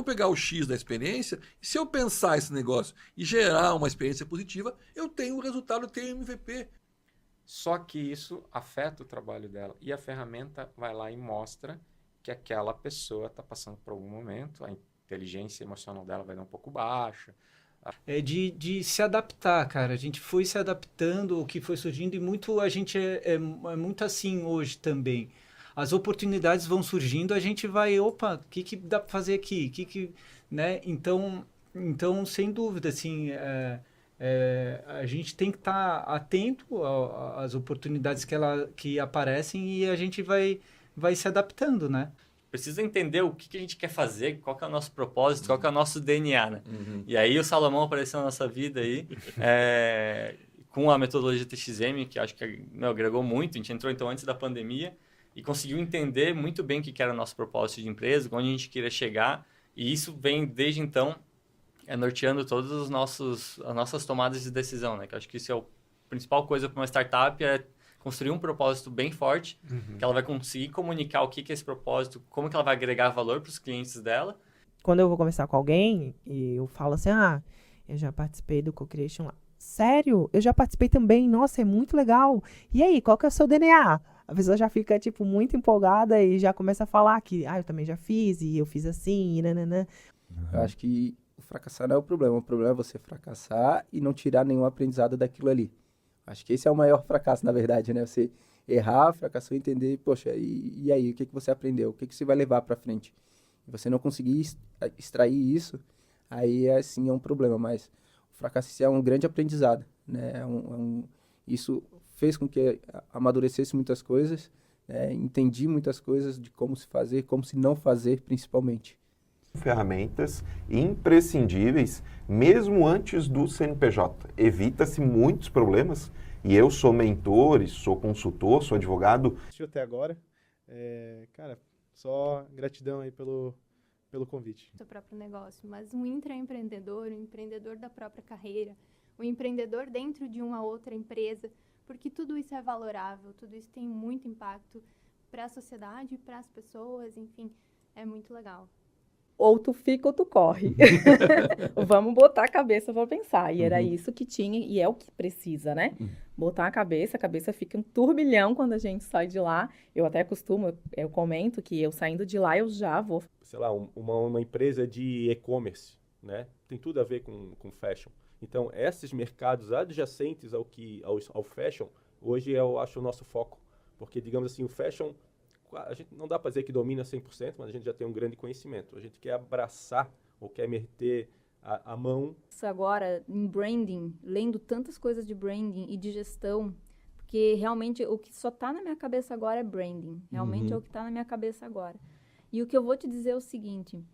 vamos pegar o X da experiência, e se eu pensar esse negócio e gerar uma experiência positiva, eu tenho o resultado, eu tenho MVP. Só que isso afeta o trabalho dela. E a ferramenta vai lá e mostra que aquela pessoa está passando por algum momento, a inteligência emocional dela vai dar um pouco baixa. É de se adaptar, cara. A gente foi se adaptando, o que foi surgindo, e muito a gente é muito assim hoje também. As oportunidades vão surgindo, a gente vai, opa, o que dá para fazer aqui? Né? Então, sem dúvida, assim, a gente tem que estar atento às oportunidades que aparecem e a gente vai se adaptando, né? Precisa entender o que a gente quer fazer, qual que é o nosso propósito, qual que é o nosso DNA, né? E aí o Salomão apareceu na nossa vida aí, com a metodologia TXM, que acho que agregou muito. A gente entrou então antes da pandemia e conseguiu entender muito bem o que era o nosso propósito de empresa, onde a gente queria chegar, e isso vem desde então norteando todas as nossas tomadas de decisão, né? Que eu acho que isso é a principal coisa para uma startup, é construir um propósito bem forte, que ela vai conseguir comunicar o que é esse propósito, como que ela vai agregar valor para os clientes dela. Quando eu vou conversar com alguém, e eu falo assim, eu já participei do Co-Creation lá. Sério? Eu já participei também? Nossa, é muito legal. E aí, qual que é o seu DNA? A pessoa já fica, muito empolgada e já começa a falar que, eu também já fiz, e eu fiz assim, e nananã. Eu acho que o fracassar não é o problema é você fracassar e não tirar nenhum aprendizado daquilo ali. Acho que esse é o maior fracasso, na verdade, né? Você errar, fracassou, entender, poxa, e aí, o que você aprendeu? O que você vai levar para frente? E você não conseguir extrair isso, aí, assim, é um problema. Mas o fracasso é um grande aprendizado, né? Isso fez com que amadurecesse muitas coisas, entendi muitas coisas de como se fazer, como se não fazer, principalmente. Ferramentas imprescindíveis, mesmo antes do CNPJ. Evita-se muitos problemas, e eu sou mentor, sou consultor, sou advogado. Até agora, cara, só gratidão aí pelo convite. Do próprio negócio, mas um intraempreendedor, um empreendedor da própria carreira, um empreendedor dentro de uma outra empresa, porque tudo isso é valorável, tudo isso tem muito impacto para a sociedade, para as pessoas, enfim, é muito legal. Ou tu fica ou tu corre. Vamos botar a cabeça para pensar. E era isso que tinha, e é o que precisa, né? Botar a cabeça fica um turbilhão quando a gente sai de lá. Eu até costumo, eu comento que eu saindo de lá, eu já vou. Sei lá, uma empresa de e-commerce, né? Tem tudo a ver com fashion. Então, esses mercados adjacentes ao fashion, hoje eu acho o nosso foco. Porque, digamos assim, o fashion, a gente não dá para dizer que domina 100%, mas a gente já tem um grande conhecimento. A gente quer abraçar ou quer meter a mão. Agora, em branding, lendo tantas coisas de branding e de gestão, porque realmente o que só está na minha cabeça agora é branding. Realmente é o que está na minha cabeça agora. E o que eu vou te dizer é o seguinte,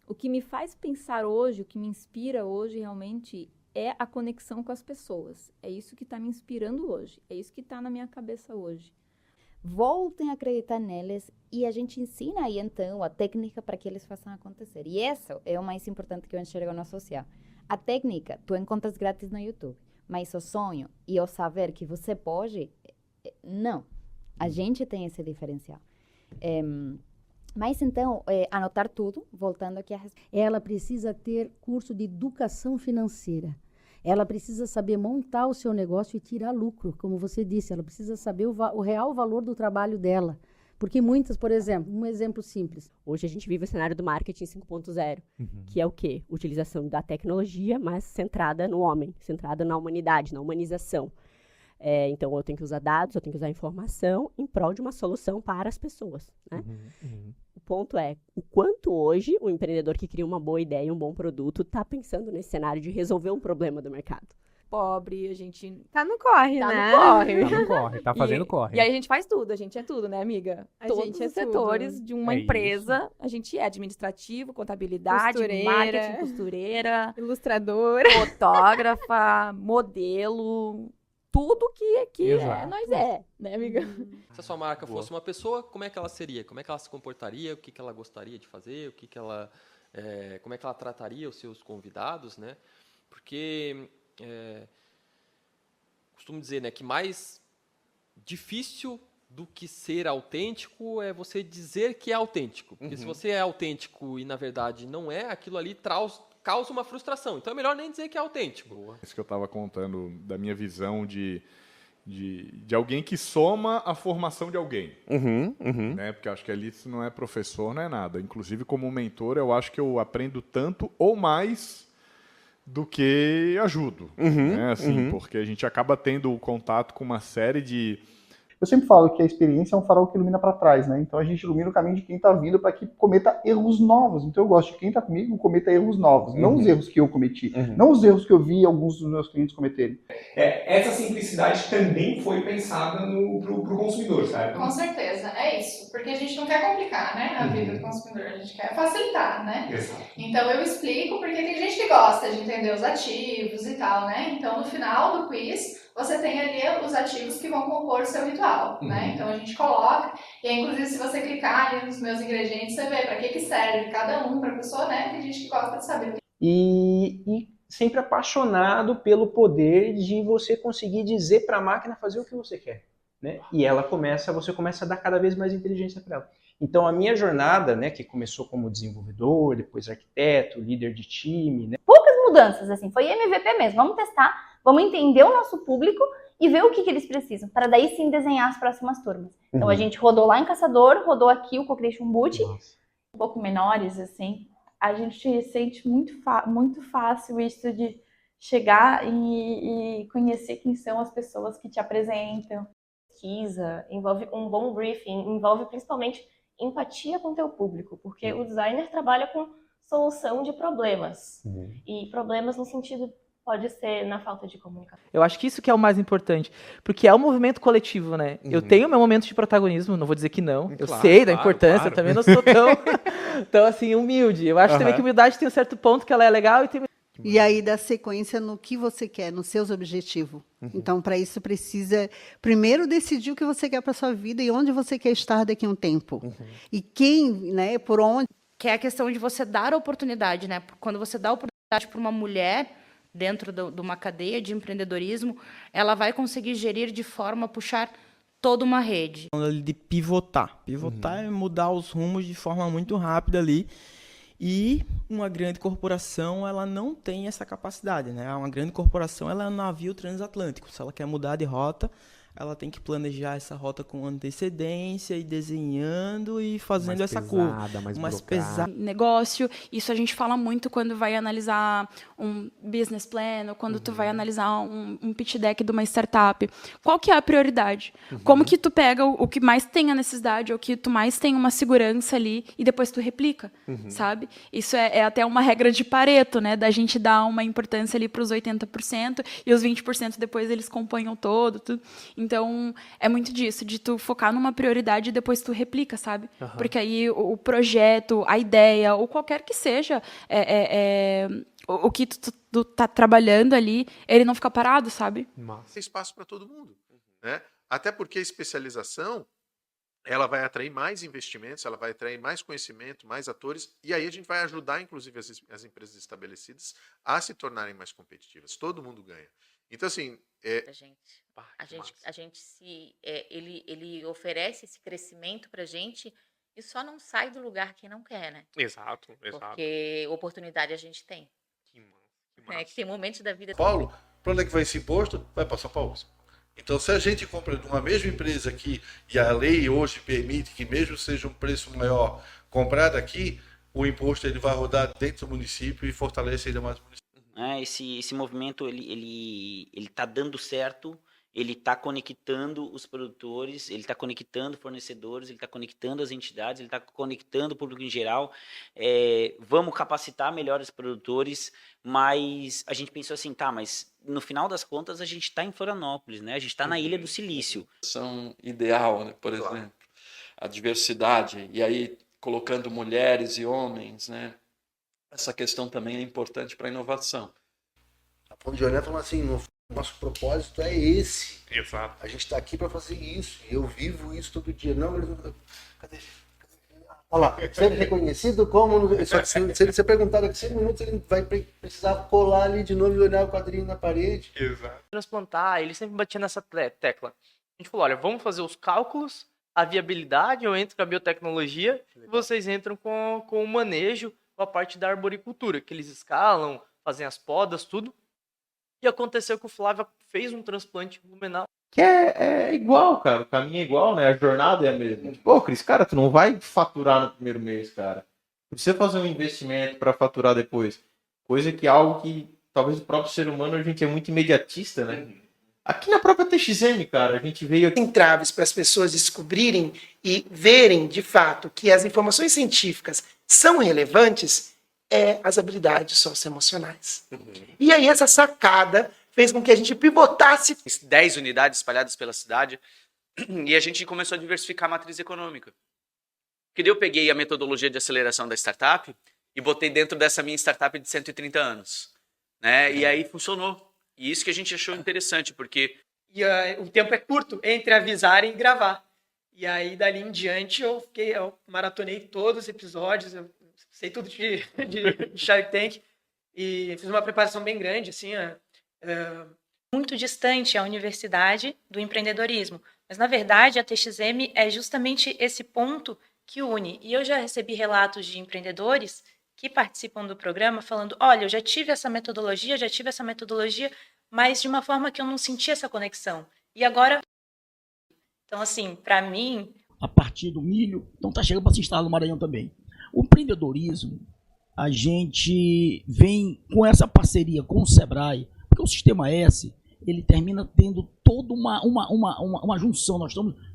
o que me faz pensar hoje, o que me inspira hoje realmente é a conexão com as pessoas. É isso que está me inspirando hoje, é isso que está na minha cabeça hoje. Voltem a acreditar neles e a gente ensina aí, então, a técnica para que eles façam acontecer. E isso é o mais importante que eu enxergo no social. A técnica, tu encontras grátis no YouTube, mas o sonho e o saber que você pode, não. A gente tem esse diferencial. Mas, então, anotar tudo, voltando aqui a resposta. Ela precisa ter curso de educação financeira. Ela precisa saber montar o seu negócio e tirar lucro, como você disse. Ela precisa saber o real valor do trabalho dela. Porque muitas, por exemplo, um exemplo simples. Hoje a gente vive o cenário do marketing 5.0, que é o quê? Utilização da tecnologia, mas centrada no homem, centrada na humanidade, na humanização. Então, eu tenho que usar dados, eu tenho que usar informação em prol de uma solução para as pessoas, né? O ponto é, o quanto hoje o empreendedor que cria uma boa ideia, um bom produto, está pensando nesse cenário de resolver um problema do mercado. Pobre, a gente tá no corre, né? Tá no corre, tá fazendo corre. E aí a gente faz tudo, a gente é tudo, né, amiga? Todos os setores de uma empresa, a gente é administrativo, contabilidade, marketing, costureira, ilustradora, fotógrafa, modelo, tudo que nós né, amiga? Se a sua marca fosse uma pessoa, como é que ela seria? Como é que ela se comportaria? O que ela gostaria de fazer? Como é que ela trataria os seus convidados, né? Porque costumo dizer, né, que mais difícil do que ser autêntico é você dizer que é autêntico. Porque se você é autêntico e, na verdade, não é, aquilo ali causa uma frustração. Então é melhor nem dizer que é autêntico. Isso que eu estava contando da minha visão de alguém que soma a formação de alguém. Né? Porque eu acho que ali isso não é professor, não é nada. Inclusive, como mentor, eu acho que eu aprendo tanto ou mais do que ajudo. Né? Assim, porque a gente acaba tendo contato com uma série de... Eu sempre falo que a experiência é um farol que ilumina para trás, né? Então a gente ilumina o caminho de quem está vindo para que cometa erros novos. Então eu gosto de quem está comigo cometa erros novos, não os erros que eu cometi, não os erros que eu vi alguns dos meus clientes cometerem. Essa simplicidade também foi pensada pro consumidor, certo? Com certeza, é isso. Porque a gente não quer complicar, né, a vida do consumidor, a gente quer facilitar, né? Exato. Então eu explico porque tem gente que gosta de entender os ativos e tal, né? Então no final do quiz você tem ali os ativos que vão compor o seu ritual, né? Então a gente coloca, e aí, inclusive se você clicar ali nos meus ingredientes, você vê para que serve cada um, para a pessoa, né? Tem gente que gosta de saber. E sempre apaixonado pelo poder de você conseguir dizer para a máquina fazer o que você quer, né? E você começa a dar cada vez mais inteligência para ela. Então a minha jornada, né, que começou como desenvolvedor, depois arquiteto, líder de time, né? Poucas mudanças, assim, foi MVP mesmo. Vamos testar, vamos entender o nosso público e ver o que eles precisam, para daí sim desenhar as próximas turmas. Então a gente rodou lá em Caçador, rodou aqui o Co-Creation Boot, um pouco menores, assim. A gente sente muito fácil isso de chegar e conhecer quem são as pessoas que te apresentam. Pesquisa, envolve um bom briefing, envolve principalmente empatia com o teu público, porque o designer trabalha com solução de problemas. E problemas no sentido, pode ser na falta de comunicação. Eu acho que isso que é o mais importante, porque é um movimento coletivo, né? Eu tenho meu momento de protagonismo, não vou dizer que não. Eu sei da importância, eu também não sou tão assim, humilde. Eu acho também que humildade tem um certo ponto que ela é legal e tem... E aí dá sequência no que você quer, nos seus objetivos. Então, para isso, precisa primeiro decidir o que você quer para sua vida e onde você quer estar daqui a um tempo. E quem, né, por onde. Que é a questão de você dar a oportunidade, né? Quando você dá a oportunidade para uma mulher dentro de uma cadeia de empreendedorismo, ela vai conseguir gerir de forma a puxar toda uma rede. De pivotar. Pivotar é mudar os rumos de forma muito rápida ali. E uma grande corporação, ela não tem essa capacidade, né? Uma grande corporação, ela é um navio transatlântico. Se ela quer mudar de rota, ela tem que planejar essa rota com antecedência e desenhando e fazendo essa curva. Mais pesada. Negócio, isso a gente fala muito quando vai analisar um business plan ou quando tu vai analisar um pitch deck de uma startup. Qual que é a prioridade? Como que tu pega o que mais tem a necessidade, ou que tu mais tem uma segurança ali e depois tu replica, sabe? Isso é até uma regra de Pareto, né? Da gente dar uma importância ali para os 80% e os 20% depois eles compõem o todo, tudo. Então, é muito disso, de tu focar numa prioridade e depois tu replica, sabe? Porque aí o projeto, a ideia, ou qualquer que seja, o que tu tá trabalhando ali, ele não fica parado, sabe? Tem espaço para todo mundo, né? Até porque a especialização, ela vai atrair mais investimentos, ela vai atrair mais conhecimento, mais atores, e aí a gente vai ajudar, inclusive, as empresas estabelecidas a se tornarem mais competitivas. Todo mundo ganha. Então, assim... Ele oferece esse crescimento pra gente e só não sai do lugar quem não quer, né? Exato. Porque oportunidade a gente tem. Que tem momentos da vida... Paulo, para onde é que vai esse imposto? Vai para São Paulo. Então, se a gente compra de uma mesma empresa aqui, e a lei hoje permite que mesmo seja um preço maior comprado aqui, o imposto ele vai rodar dentro do município e fortalece ainda mais o município. Esse movimento ele está dando certo, ele está conectando os produtores, ele está conectando fornecedores, ele está conectando as entidades, ele está conectando o público em geral. Vamos capacitar melhor os produtores, mas a gente pensou assim, mas no final das contas a gente está em Florianópolis, né? A gente está na Ilha do Silício. São ideal, né? Por exemplo, a diversidade, e aí colocando mulheres e homens, né? Essa questão também é importante para a inovação. A Ponte de Olhar falando assim, nosso propósito é esse. Exato. A gente está aqui para fazer isso. E eu vivo isso todo dia. Não, mas... Cadê? Olha lá, ser reconhecido como... Só que se você perguntar daqui a 5 minutos, ele vai precisar colar ali de novo e olhar o quadrinho na parede. Exato. Transplantar, ele sempre batia nessa tecla. A gente falou, olha, vamos fazer os cálculos, a viabilidade, eu entro com a biotecnologia, e vocês entram com o manejo, com a parte da arboricultura, que eles escalam, fazem as podas, tudo. E aconteceu que o Flávio fez um transplante luminal. Que é igual, cara. O caminho é igual, né? A jornada é a mesma. Pô, Cris, cara, tu não vai faturar no primeiro mês, cara. Precisa fazer um investimento para faturar depois. Coisa que é algo que talvez o próprio ser humano, a gente é muito imediatista, né? Aqui na própria TXM, cara, a gente veio aqui... Entraves para as pessoas descobrirem e verem, de fato, que as informações científicas são relevantes é as habilidades socioemocionais. E aí essa sacada fez com que a gente pivotasse 10 unidades espalhadas pela cidade e a gente começou a diversificar a matriz econômica. Porque daí eu peguei a metodologia de aceleração da startup e botei dentro dessa minha startup de 130 anos. Né? E aí funcionou. E isso que a gente achou interessante, porque... E o tempo é curto entre avisar e gravar. E aí, dali em diante, eu maratonei todos os episódios, eu sei tudo de Shark Tank, e fiz uma preparação bem grande, assim, muito distante a universidade do empreendedorismo. Mas, na verdade, a TXM é justamente esse ponto que une. E eu já recebi relatos de empreendedores que participam do programa falando, olha, eu já tive essa metodologia, mas de uma forma que eu não senti essa conexão. E agora... Então, assim, para mim... A partir do milho, então está chegando para se instalar no Maranhão também. O empreendedorismo, a gente vem com essa parceria com o Sebrae, porque o Sistema S, ele termina tendo toda uma junção, nós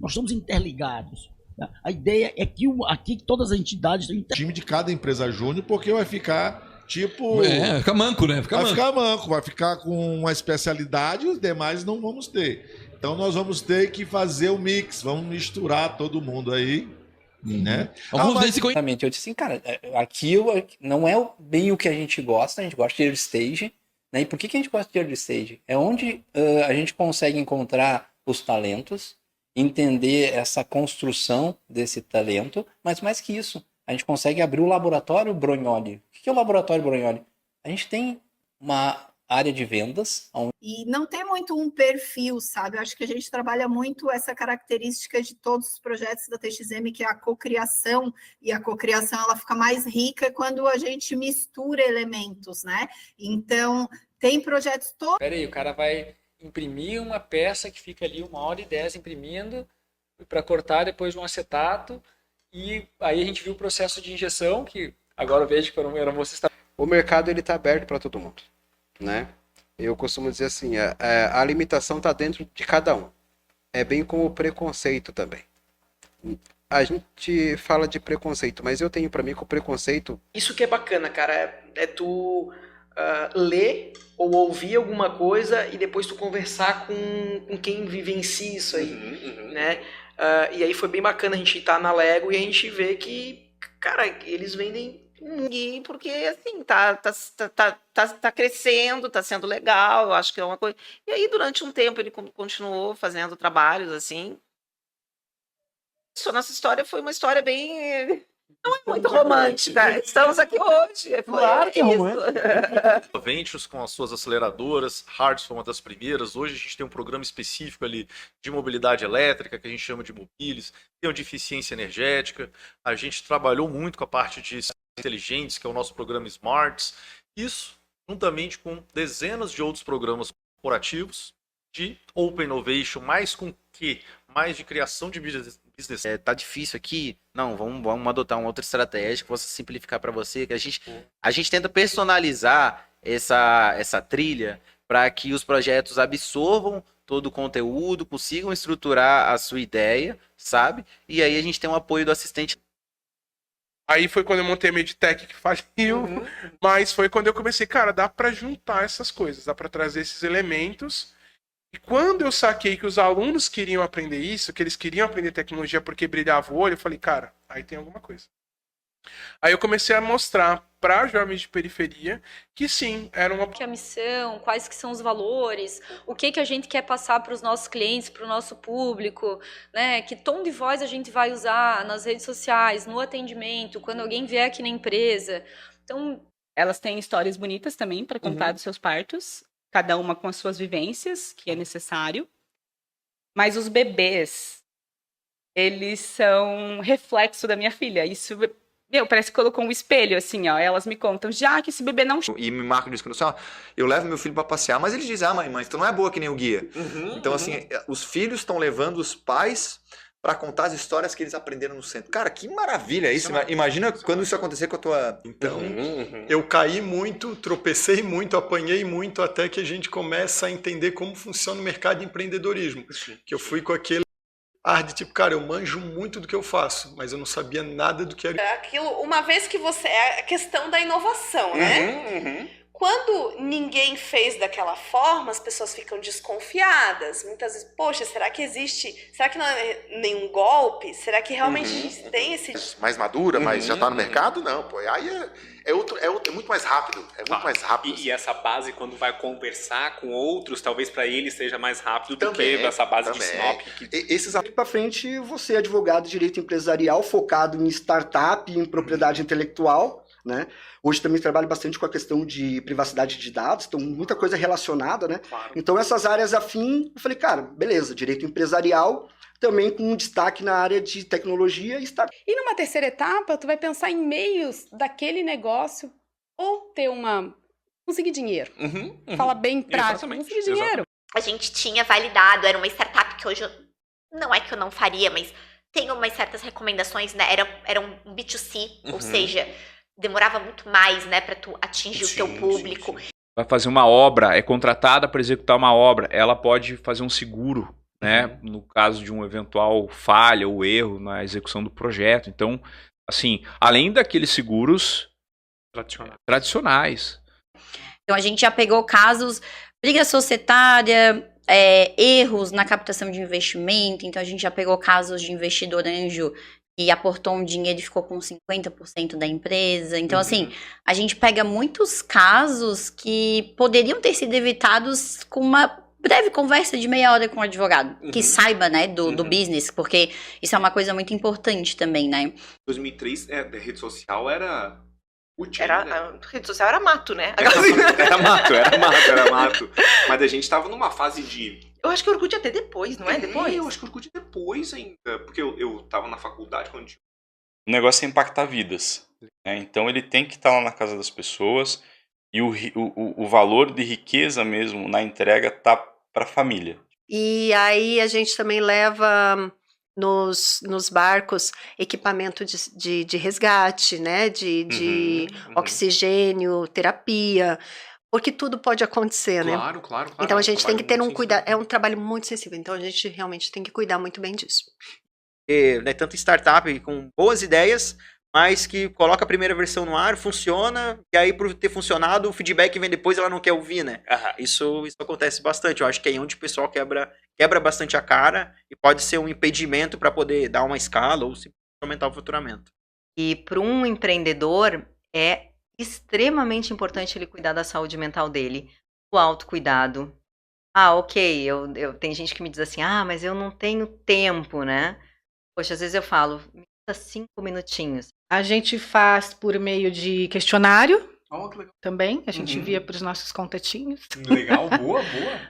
estamos interligados. A ideia é que aqui todas as entidades... Time de cada empresa júnior, porque vai ficar tipo... fica manco, né? Vai ficar manco, vai ficar com uma especialidade e os demais não vamos ter. Então nós vamos ter que fazer o mix, vamos misturar todo mundo aí, né? Eu disse assim, cara, aquilo não é bem o que a gente gosta de early stage, né? E por que a gente gosta de early stage? É onde a gente consegue encontrar os talentos, entender essa construção desse talento, mas mais que isso, a gente consegue abrir o laboratório Brognoli. O que é o laboratório Brognoli? A gente tem uma área de vendas. E não tem muito um perfil, sabe? Eu acho que a gente trabalha muito essa característica de todos os projetos da TXM, que é a cocriação, e a cocriação ela fica mais rica quando a gente mistura elementos, né? Então, tem projetos todos... Peraí, o cara vai imprimir uma peça que fica ali 1h10 imprimindo para cortar depois de um acetato, e aí a gente viu o processo de injeção, que agora eu vejo que eram vocês... O mercado ele está aberto para todo mundo. Né? Eu costumo dizer assim, a limitação está dentro de cada um. É bem como o preconceito também. A gente fala de preconceito, mas eu tenho para mim que o preconceito... Isso que é bacana, cara, é tu ler ou ouvir alguma coisa e depois tu conversar com quem vivencia isso aí, né? E aí foi bem bacana a gente estar na Lego e a gente ver que, cara, eles vendem... Porque, assim, tá crescendo, tá sendo legal, eu acho que é uma coisa... E aí, durante um tempo, ele continuou fazendo trabalhos, assim. Nossa história foi uma história bem... Não é muito romântica. Estamos aqui hoje. Claro que é romântico. Ventures com as suas aceleradoras, Hards foi uma das primeiras. Hoje a gente tem um programa específico ali de mobilidade elétrica, que a gente chama de Mobilis, tem o de eficiência energética. A gente trabalhou muito com a parte de inteligentes, que é o nosso programa Smarts. Isso, juntamente com dezenas de outros programas corporativos de Open Innovation, mais de criação de business. Tá difícil aqui, não, vamos adotar uma outra estratégia que possa simplificar para você, que a gente tenta personalizar essa trilha para que os projetos absorvam todo o conteúdo, consigam estruturar a sua ideia, sabe? E aí a gente tem o apoio do assistente. Aí foi quando eu montei a Meditech que faliu, mas foi quando eu comecei, cara, dá para juntar essas coisas, dá para trazer esses elementos. E quando eu saquei que os alunos queriam aprender isso, que eles queriam aprender tecnologia porque brilhava o olho, eu falei, cara, aí tem alguma coisa. Aí eu comecei a mostrar para jovens de periferia que sim, era uma... Que é a missão, quais que são os valores, o que a gente quer passar para os nossos clientes, para o nosso público, né? Que tom de voz a gente vai usar nas redes sociais, no atendimento, quando alguém vier aqui na empresa. Então, elas têm histórias bonitas também para contar dos seus partos, cada uma com as suas vivências, que é necessário. Mas os bebês, eles são reflexo da minha filha. Isso, meu, parece que colocou um espelho, assim, ó. Elas me contam, já que esse bebê não... E me marcam nisso, assim, ó, eu levo meu filho para passear, mas eles dizem, mãe, tu não é boa que nem o guia. Então, assim, os filhos estão levando os pais para contar as histórias que eles aprenderam no centro. Cara, que maravilha isso. Imagina quando isso acontecer com a tua... Então, eu caí muito, tropecei muito, apanhei muito, até que a gente começa a entender como funciona o mercado de empreendedorismo. Que eu fui com aquele ar de tipo, cara, eu manjo muito do que eu faço, mas eu não sabia nada do que era. Aquilo, uma vez que você... É a questão da inovação, né? Quando ninguém fez daquela forma, as pessoas ficam desconfiadas. Muitas vezes, poxa, será que existe... Será que não é nenhum golpe? Será que realmente tem esse... Mais madura, mas já tá no mercado? Não, pô. Aí é muito mais rápido. É muito mais rápido. E essa base, quando vai conversar com outros, talvez para eles seja mais rápido do que essa base de Sinop. Esses aqui para frente, você é advogado de direito empresarial, focado em startup, em propriedade intelectual, né? Hoje também trabalho bastante com a questão de privacidade de dados, então muita coisa relacionada, né? Claro. Então essas áreas afim, eu falei, cara, beleza, direito empresarial, também com um destaque na área de tecnologia e startup. E numa terceira etapa, tu vai pensar em meios daquele negócio ou ter conseguir dinheiro. Fala bem prático, conseguir dinheiro. A gente tinha validado, era uma startup que hoje, não é que eu não faria, mas tem umas certas recomendações, né? Era um B2C, ou seja... demorava muito mais, né, para tu atingir o teu público. Vai fazer uma obra, é contratada para executar uma obra, ela pode fazer um seguro, né, no caso de um eventual falha ou erro na execução do projeto. Então, assim, além daqueles seguros tradicionais. Então, a gente já pegou casos, briga societária, erros na captação de investimento. Então, a gente já pegou casos de investidor anjo e aportou um dinheiro e ficou com 50% da empresa. Então, assim, a gente pega muitos casos que poderiam ter sido evitados com uma breve conversa de meia hora com o advogado, que saiba, né, do business, porque isso é uma coisa muito importante também, né? Em 2003, a rede social era... A rede social era mato, né? Era mato. Mas a gente tava numa fase de... Eu acho que o Orkut até depois, não é? Depois? Eu acho que o Orkut depois ainda. Porque eu tava na faculdade quando tinha... O negócio é impactar vidas, né? Então ele tem que estar lá na casa das pessoas e o valor de riqueza mesmo na entrega tá para a família. E aí a gente também leva nos barcos equipamento de resgate, né? De oxigênio, terapia... Porque tudo pode acontecer, né? Claro. Então a gente tem que ter um cuidado. É um trabalho muito sensível. Então a gente realmente tem que cuidar muito bem disso. Né, tanto startup com boas ideias, mas que coloca a primeira versão no ar, funciona, e aí por ter funcionado, o feedback vem depois, ela não quer ouvir, né? Isso acontece bastante. Eu acho que é onde o pessoal quebra bastante a cara e pode ser um impedimento para poder dar uma escala ou aumentar o faturamento. E para um empreendedor é extremamente importante ele cuidar da saúde mental dele, o autocuidado. Ok, tem gente que me diz assim, mas eu não tenho tempo, né? Poxa, às vezes eu falo, me dá 5 minutinhos. A gente faz por meio de questionário, também, a gente envia para os nossos contatinhos. Legal, boa.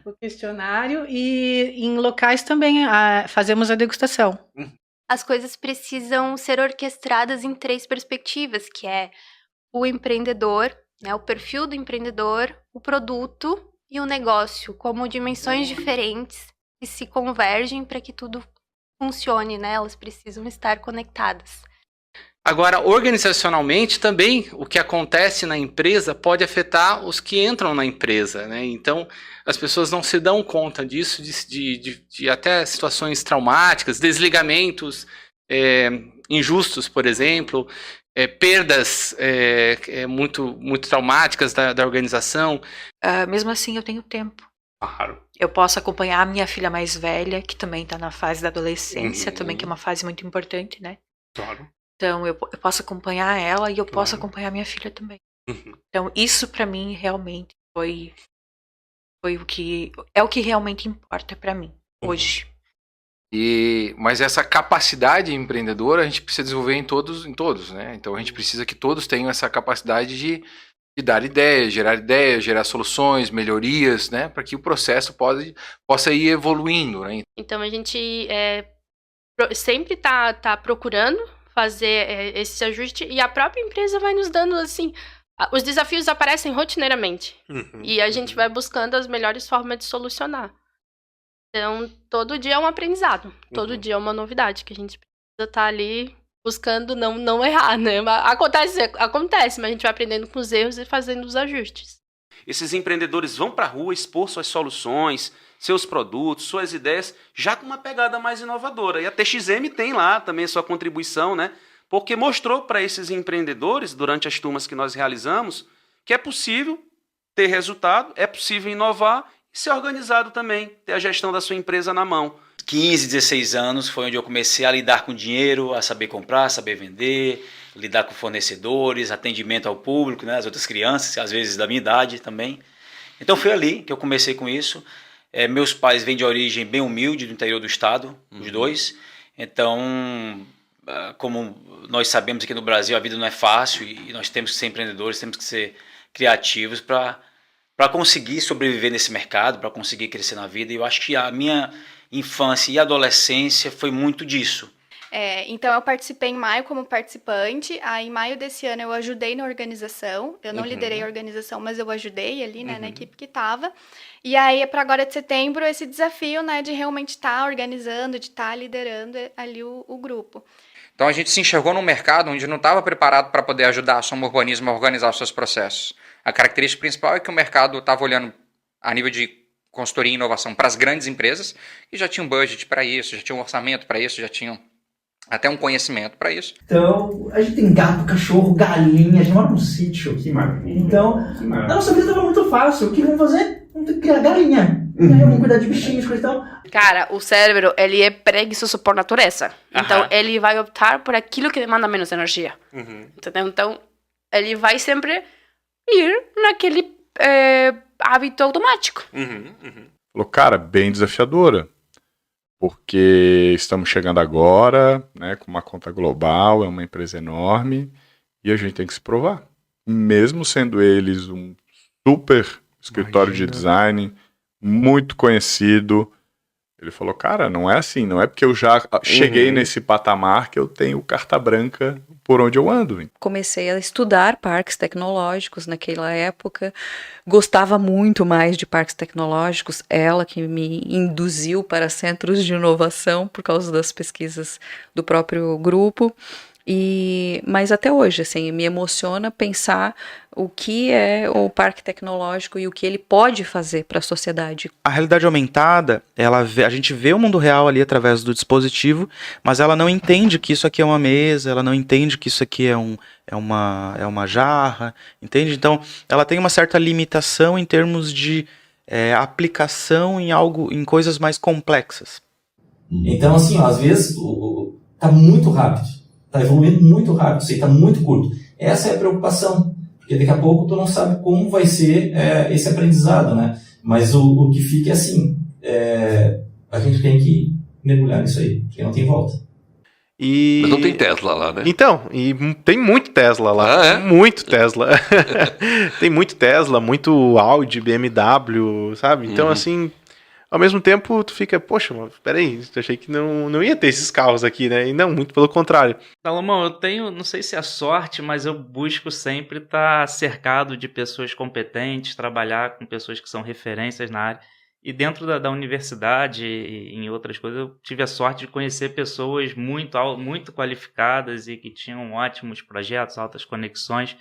O questionário, e em locais também fazemos a degustação. As coisas precisam ser orquestradas em 3 perspectivas, que é o empreendedor, né, o perfil do empreendedor, o produto e o negócio, como dimensões diferentes que se convergem para que tudo funcione, né? Elas precisam estar conectadas. Agora, organizacionalmente também, o que acontece na empresa pode afetar os que entram na empresa, né? Então, as pessoas não se dão conta disso, de até situações traumáticas, desligamentos injustos, por exemplo, perdas muito traumáticas da organização. Mesmo assim, eu tenho tempo. Claro. Eu posso acompanhar a minha filha mais velha, que também está na fase da adolescência, também, que é uma fase muito importante, né? Claro. Então, eu posso acompanhar ela e eu posso acompanhar minha filha também. Então, isso para mim realmente foi o que realmente importa para mim hoje. Mas essa capacidade empreendedora a gente precisa desenvolver em todos, né? Então a gente precisa que todos tenham essa capacidade de de dar ideias, gerar soluções, melhorias, né, para que o processo possa ir evoluindo, né? Então a gente sempre tá procurando fazer esse ajuste e a própria empresa vai nos dando assim, os desafios aparecem rotineiramente e a gente vai buscando as melhores formas de solucionar. Então todo dia é um aprendizado, todo dia é uma novidade que a gente precisa estar ali buscando não errar, né? Acontece, mas a gente vai aprendendo com os erros e fazendo os ajustes. Esses empreendedores vão para a rua expor suas soluções, seus produtos, suas ideias, já com uma pegada mais inovadora. E a TXM tem lá também a sua contribuição, né? Porque mostrou para esses empreendedores, durante as turmas que nós realizamos, que é possível ter resultado, é possível inovar e ser organizado também, ter a gestão da sua empresa na mão. 15, 16 anos foi onde eu comecei a lidar com dinheiro, a saber comprar, saber vender, lidar com fornecedores, atendimento ao público, né, as outras crianças, às vezes da minha idade também. Então foi ali que eu comecei com isso. Meus pais vêm de origem bem humilde, do interior do estado, os dois. Então, como nós sabemos aqui no Brasil, a vida não é fácil e nós temos que ser empreendedores, temos que ser criativos para conseguir sobreviver nesse mercado, para conseguir crescer na vida. E eu acho que a minha infância e adolescência foi muito disso. Então eu participei em maio como participante, aí em maio desse ano eu ajudei na organização, eu não liderei a organização, mas eu ajudei ali, né, na equipe que estava, e aí para agora de setembro esse desafio, né, de realmente estar organizando, de estar liderando ali o grupo. Então a gente se enxergou num mercado onde não estava preparado para poder ajudar a Soma Urbanismo a organizar os seus processos. A característica principal é que o mercado estava olhando a nível de consultoria e inovação para as grandes empresas, que já tinham budget para isso, já tinham orçamento para isso, já tinham até um conhecimento para isso. Então, a gente tem gato, cachorro, galinha, a gente mora num sítio. Que maravilha. Então, a nossa vida estava muito fácil. O que vamos fazer? Vamos ter que criar galinha. Vamos cuidar de bichinhos, coisa e tal. Cara, o cérebro, ele é preguiçoso por natureza. Então, ele vai optar por aquilo que demanda menos energia. Entendeu? Então, ele vai sempre ir naquele hábito automático. Falou, cara, bem desafiadora, porque estamos chegando agora, né, com uma conta global, é uma empresa enorme, e a gente tem que se provar. Mesmo sendo eles um super escritório de design, muito conhecido, ele falou, cara, não é assim, não é porque eu já cheguei nesse patamar que eu tenho carta branca por onde eu ando. Comecei a estudar parques tecnológicos naquela época, gostava muito mais de parques tecnológicos, ela que me induziu para centros de inovação por causa das pesquisas do próprio grupo. Mas até hoje, assim, me emociona pensar o que é o parque tecnológico e o que ele pode fazer para a sociedade. A realidade aumentada, a gente vê o mundo real ali através do dispositivo, mas ela não entende que isso aqui é uma mesa, ela não entende que isso aqui é uma jarra, entende? Então, ela tem uma certa limitação em termos de aplicação em coisas mais complexas. Então, assim, ó, às vezes tá muito rápido. Está evoluindo muito rápido, está muito curto. Essa é a preocupação, porque daqui a pouco tu não sabe como vai ser esse aprendizado, né? Mas o que fica é assim, a gente tem que mergulhar nisso aí, porque não tem volta. Mas não tem Tesla lá, né? Então, e tem muito Tesla lá, muito Tesla. Tem muito Tesla, muito Audi, BMW, sabe? Então, assim... Ao mesmo tempo, tu fica, poxa, mas peraí, eu achei que não ia ter esses carros aqui, né? E não, muito pelo contrário. Salomão, eu tenho, não sei se é sorte, mas eu busco sempre estar cercado de pessoas competentes, trabalhar com pessoas que são referências na área. E dentro da universidade e em outras coisas, eu tive a sorte de conhecer pessoas muito qualificadas e que tinham ótimos projetos, altas conexões.